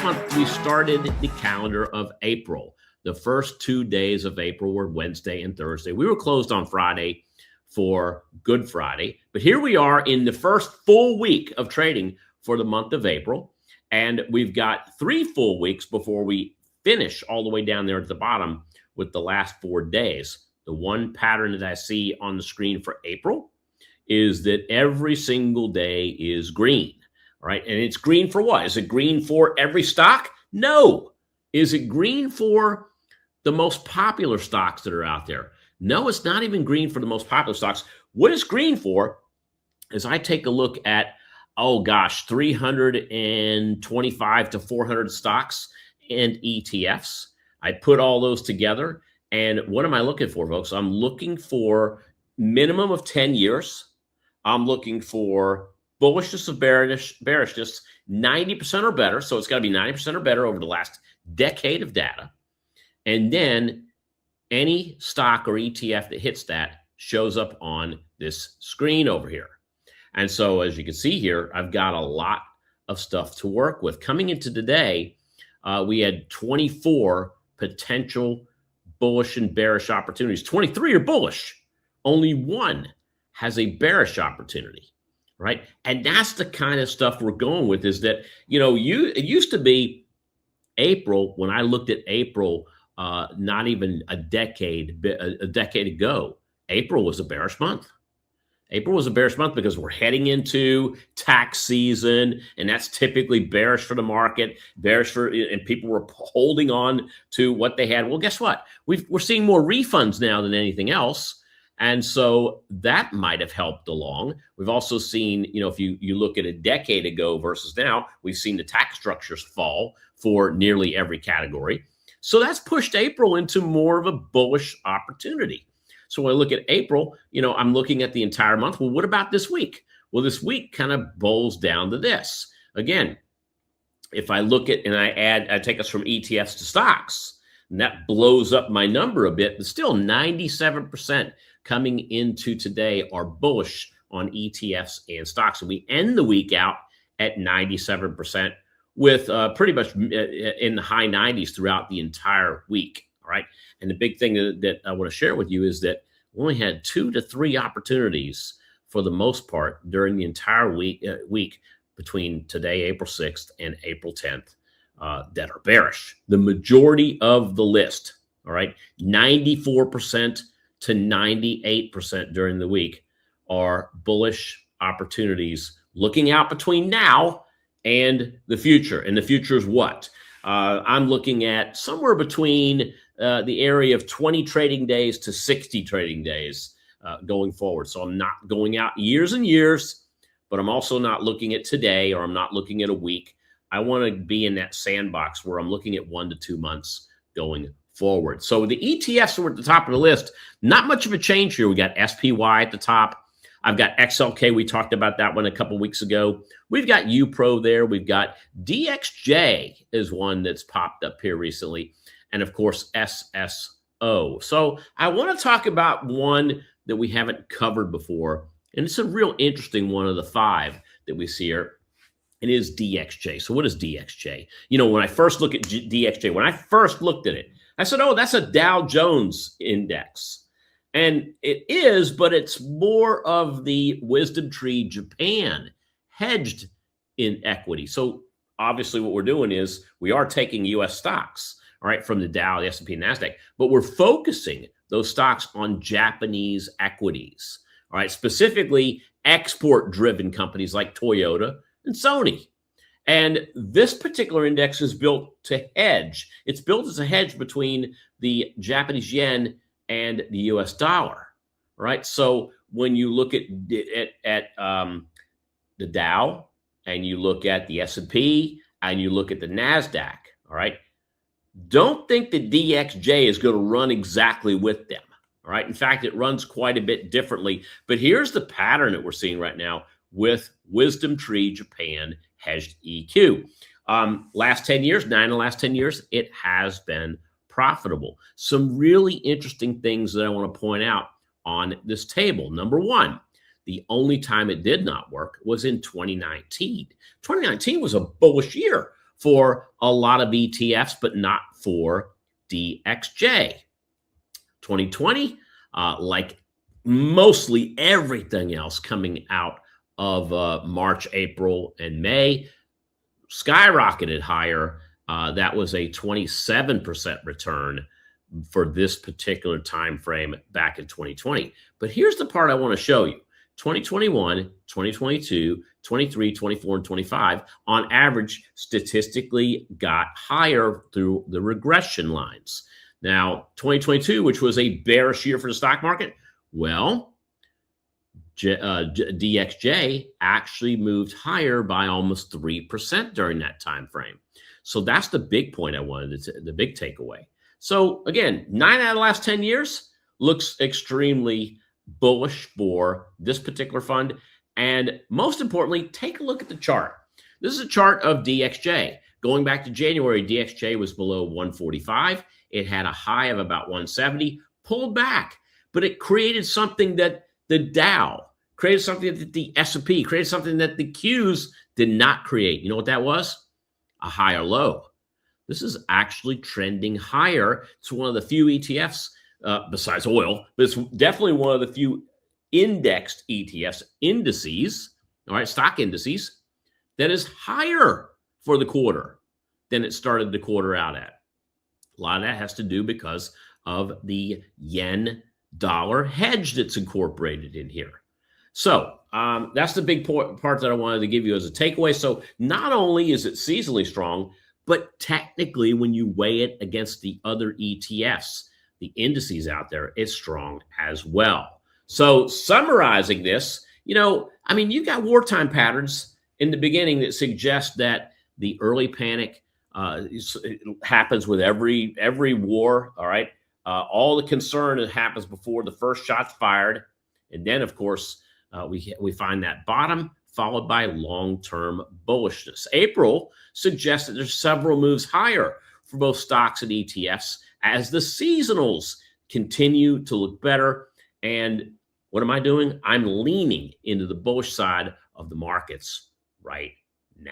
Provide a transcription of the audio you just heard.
month, we started the calendar of April. The first 2 days of April were Wednesday and Thursday. We were closed on Friday for Good Friday. But here we are in the first full week of trading for the month of April. And we've got 3 full weeks before we finish all the way down there at the bottom with the last 4 days. The one pattern that I see on the screen for April is that every single day is green, right? And it's green for what? Is it green for every stock? No. Is it green for the most popular stocks that are out there? No, it's not even green for the most popular stocks. What it's green for is I take a look at, 325 to 400 stocks and ETFs. I put all those together. And what am I looking for, folks? I'm looking for minimum of 10 years. I'm looking for bullishness of bearishness, 90% or better. So it's got to be 90% or better over the last decade of data. And then any stock or ETF that hits that shows up on this screen over here. And so as you can see here, I've got a lot of stuff to work with. Coming into today, we had 24 potential bullish and bearish opportunities. 23 are bullish. Only 1 has a bearish opportunity, right? And that's the kind of stuff we're going with, is that, it used to be April, when I looked at April, not even a decade ago, April was a bearish month. April was a bearish month because we're heading into tax season, and that's typically bearish for the market, and people were holding on to what they had. Well, guess what? We're seeing more refunds now than anything else. And so that might have helped along. We've also seen, if you look at a decade ago versus now, we've seen the tax structures fall for nearly every category. So that's pushed April into more of a bullish opportunity. So when I look at April, I'm looking at the entire month. Well, what about this week? Well, this week kind of boils down to this. Again, if I look at and I take us from ETFs to stocks, and that blows up my number a bit, but still 97% coming into today are bullish on ETFs and stocks. And we end the week out at 97% with pretty much in the high 90s throughout the entire week. All right. And the big thing that I want to share with you is that we only had 2 to 3 opportunities for the most part during the entire week between today, April 6th, and April 10th that are bearish. The majority of the list, all right, 94% to 98% during the week are bullish opportunities looking out between now and the future. And the future is what? I'm looking at somewhere between the area of 20 trading days to 60 trading days going forward. So I'm not going out years and years, but I'm also not looking at today, or I'm not looking at a week. I want to be in that sandbox where I'm looking at 1 to 2 months going forward. So the ETFs are at the top of the list. Not much of a change here. We got SPY at the top. I've got XLK. We talked about that one a couple weeks ago. We've got UPRO there. We've got DXJ is one that's popped up here recently. And of course, SSO. So I want to talk about one that we haven't covered before. And it's a real interesting one of the 5 that we see here. It is DXJ. So what is DXJ? When I first look at DXJ, when I first looked at it, I said, oh, that's a Dow Jones index. And it is, but it's more of the Wisdomtree Japan Hedged in equity. So obviously what we're doing is we are taking U.S. stocks, all right, from the Dow, the S&P, and NASDAQ, but we're focusing those stocks on Japanese equities, all right, specifically export-driven companies like Toyota and Sony. And this particular index is built to hedge. It's built as a hedge between the Japanese yen and the U.S. dollar, right? So when you look at the Dow, and you look at the S&P, and you look at the NASDAQ, all right, don't think that DXJ is going to run exactly with them, all right? In fact, it runs quite a bit differently. But here's the pattern that we're seeing right now with Wisdomtree Japan Hedged EQ. Last 10 years, 9 of the last 10 years, it has been profitable. Some really interesting things that I want to point out on this table. Number one, the only time it did not work was in 2019. 2019 was a bullish year. for a lot of ETFs, but not for DXJ. 2020, like mostly everything else coming out of March, April, and May, skyrocketed higher. That was a 27% return for this particular time frame back in 2020. But here's the part I want to show you. 2021, 2022, 23, 24, and 25, on average, statistically got higher through the regression lines. Now, 2022, which was a bearish year for the stock market, well, DXJ actually moved higher by almost 3% during that time frame. So that's the big point I wanted to, the big takeaway. So again, 9 out of the last 10 years looks extremely bullish for this particular fund. And most importantly, take a look at the chart. This is a chart of DXJ. Going back to January, DXJ was below 145. It had a high of about 170, pulled back, but it created something that the Dow created, something that the S&P created, something that the Qs did not create. You know what that was? A higher low. This is actually trending higher. It's one of the few ETFs, besides oil, but it's definitely one of the few indexed ETFs, indices, all right, stock indices, that is higher for the quarter than it started the quarter out at. A lot of that has to do because of the yen dollar hedge that's incorporated in here. So that's the big part that I wanted to give you as a takeaway. So not only is it seasonally strong, but technically when you weigh it against the other ETFs, the indices out there, it's strong as well. So summarizing this, you've got wartime patterns in the beginning that suggest that the early panic it happens with every war, all right? All the concern that happens before the first shot's fired. And then, of course, we find that bottom followed by long-term bullishness. April suggests that there's several moves higher for both stocks and ETFs as the seasonals continue to look better. And what am I doing? I'm leaning into the bullish side of the markets right now.